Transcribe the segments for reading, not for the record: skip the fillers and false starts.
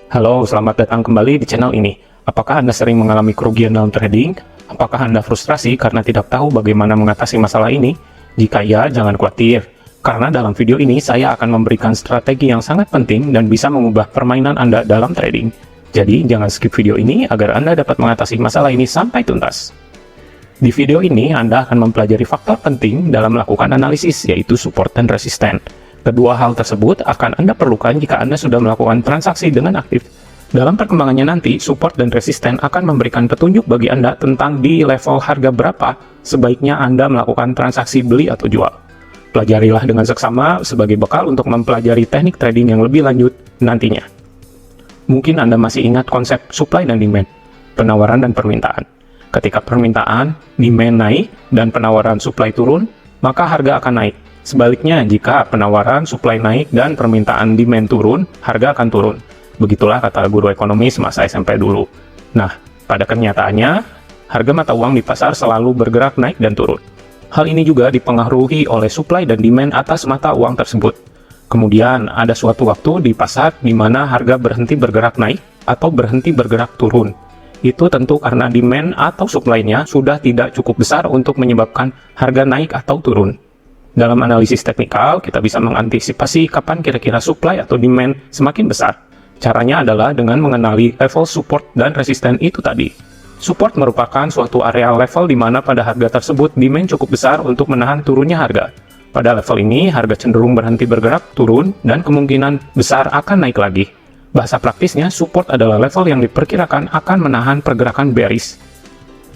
Halo, selamat datang kembali di channel ini. Apakah Anda sering mengalami kerugian dalam trading? Apakah Anda frustrasi karena tidak tahu bagaimana mengatasi masalah ini? Jika ya, jangan khawatir. Karena dalam video ini saya akan memberikan strategi yang sangat penting dan bisa mengubah permainan Anda dalam trading. Jadi, jangan skip video ini agar Anda dapat mengatasi masalah ini sampai tuntas. Di video ini, Anda akan mempelajari faktor penting dalam melakukan analisis, yaitu support dan resisten. Kedua hal tersebut akan Anda perlukan jika Anda sudah melakukan transaksi dengan aktif. Dalam perkembangannya nanti, support dan resisten akan memberikan petunjuk bagi Anda tentang di level harga berapa sebaiknya Anda melakukan transaksi beli atau jual. Pelajarilah dengan seksama sebagai bekal untuk mempelajari teknik trading yang lebih lanjut nantinya. Mungkin Anda masih ingat konsep supply dan demand, penawaran dan permintaan. Ketika permintaan, demand naik, dan penawaran supply turun, maka harga akan naik. Sebaliknya, jika penawaran supply naik dan permintaan demand turun, harga akan turun. Begitulah kata guru ekonomi semasa SMP dulu. Nah, pada kenyataannya, harga mata uang di pasar selalu bergerak naik dan turun. Hal ini juga dipengaruhi oleh supply dan demand atas mata uang tersebut. Kemudian, ada suatu waktu di pasar di mana harga berhenti bergerak naik atau berhenti bergerak turun. Itu tentu karena demand atau supply-nya sudah tidak cukup besar untuk menyebabkan harga naik atau turun. Dalam analisis teknikal, kita bisa mengantisipasi kapan kira-kira supply atau demand semakin besar. Caranya adalah dengan mengenali level support dan resisten itu tadi. Support merupakan suatu area level di mana pada harga tersebut demand cukup besar untuk menahan turunnya harga. Pada level ini, harga cenderung berhenti bergerak, turun, dan kemungkinan besar akan naik lagi. Bahasa praktisnya, support adalah level yang diperkirakan akan menahan pergerakan bearish.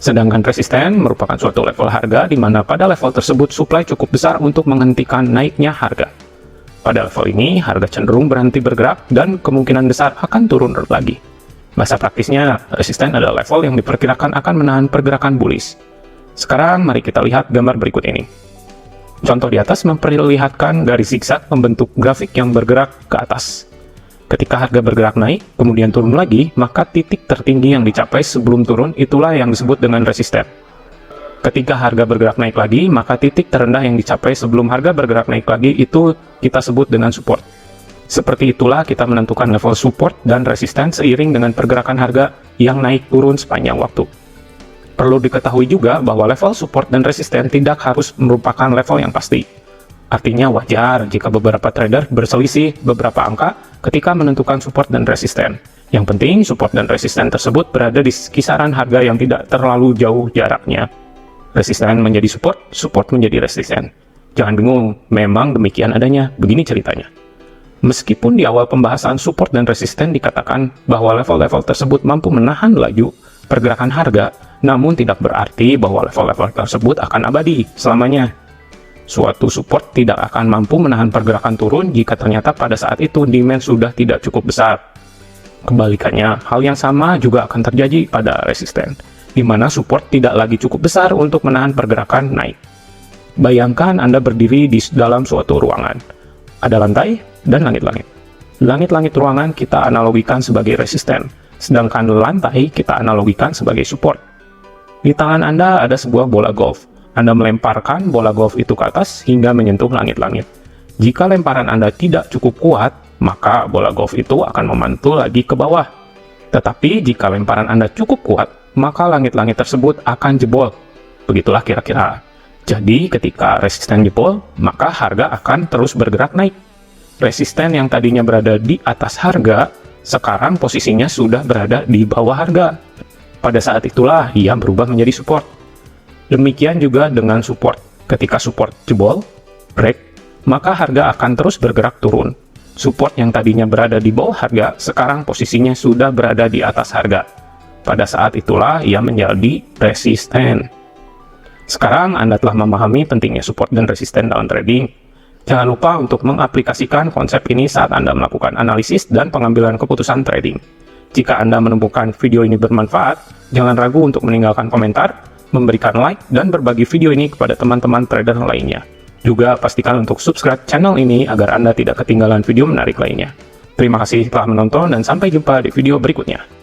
Sedangkan resisten merupakan suatu level harga di mana pada level tersebut supply cukup besar untuk menghentikan naiknya harga. Pada level ini, harga cenderung berhenti bergerak dan kemungkinan besar akan turun lagi. Bahasa praktisnya, resisten adalah level yang diperkirakan akan menahan pergerakan bullish. Sekarang, mari kita lihat gambar berikut ini. Contoh di atas memperlihatkan garis zigzag membentuk grafik yang bergerak ke atas. Ketika harga bergerak naik, kemudian turun lagi, maka titik tertinggi yang dicapai sebelum turun itulah yang disebut dengan resisten. Ketika harga bergerak naik lagi, maka titik terendah yang dicapai sebelum harga bergerak naik lagi itu kita sebut dengan support. Seperti itulah kita menentukan level support dan resisten seiring dengan pergerakan harga yang naik turun sepanjang waktu. Perlu diketahui juga bahwa level support dan resisten tidak harus merupakan level yang pasti. Artinya wajar jika beberapa trader berselisih beberapa angka ketika menentukan support dan resisten. Yang penting, support dan resisten tersebut berada di kisaran harga yang tidak terlalu jauh jaraknya. Resisten menjadi support, support menjadi resisten. Jangan bingung, memang demikian adanya. Begini ceritanya. Meskipun di awal pembahasan support dan resisten dikatakan bahwa level-level tersebut mampu menahan laju pergerakan harga, namun tidak berarti bahwa level-level tersebut akan abadi selamanya. Suatu support tidak akan mampu menahan pergerakan turun jika ternyata pada saat itu demand sudah tidak cukup besar. Kebalikannya, hal yang sama juga akan terjadi pada resisten, di mana support tidak lagi cukup besar untuk menahan pergerakan naik. Bayangkan Anda berdiri di dalam suatu ruangan. Ada lantai dan langit-langit. Langit-langit ruangan kita analogikan sebagai resisten, sedangkan lantai kita analogikan sebagai support. Di tangan Anda ada sebuah bola golf. Anda melemparkan bola golf itu ke atas hingga menyentuh langit-langit. Jika lemparan Anda tidak cukup kuat, maka bola golf itu akan memantul lagi ke bawah. Tetapi jika lemparan Anda cukup kuat, maka langit-langit tersebut akan jebol. Begitulah kira-kira. Jadi ketika resisten jebol, maka harga akan terus bergerak naik. Resisten yang tadinya berada di atas harga, sekarang posisinya sudah berada di bawah harga. Pada saat itulah ia berubah menjadi support. Demikian juga dengan support. Ketika support jebol, break, maka harga akan terus bergerak turun. Support yang tadinya berada di bawah harga, sekarang posisinya sudah berada di atas harga. Pada saat itulah ia menjadi resisten. Sekarang Anda telah memahami pentingnya support dan resisten dalam trading. Jangan lupa untuk mengaplikasikan konsep ini saat Anda melakukan analisis dan pengambilan keputusan trading. Jika Anda menemukan video ini bermanfaat, jangan ragu untuk meninggalkan komentar, memberikan like, dan berbagi video ini kepada teman-teman trader lainnya. Juga pastikan untuk subscribe channel ini agar Anda tidak ketinggalan video menarik lainnya. Terima kasih telah menonton dan sampai jumpa di video berikutnya.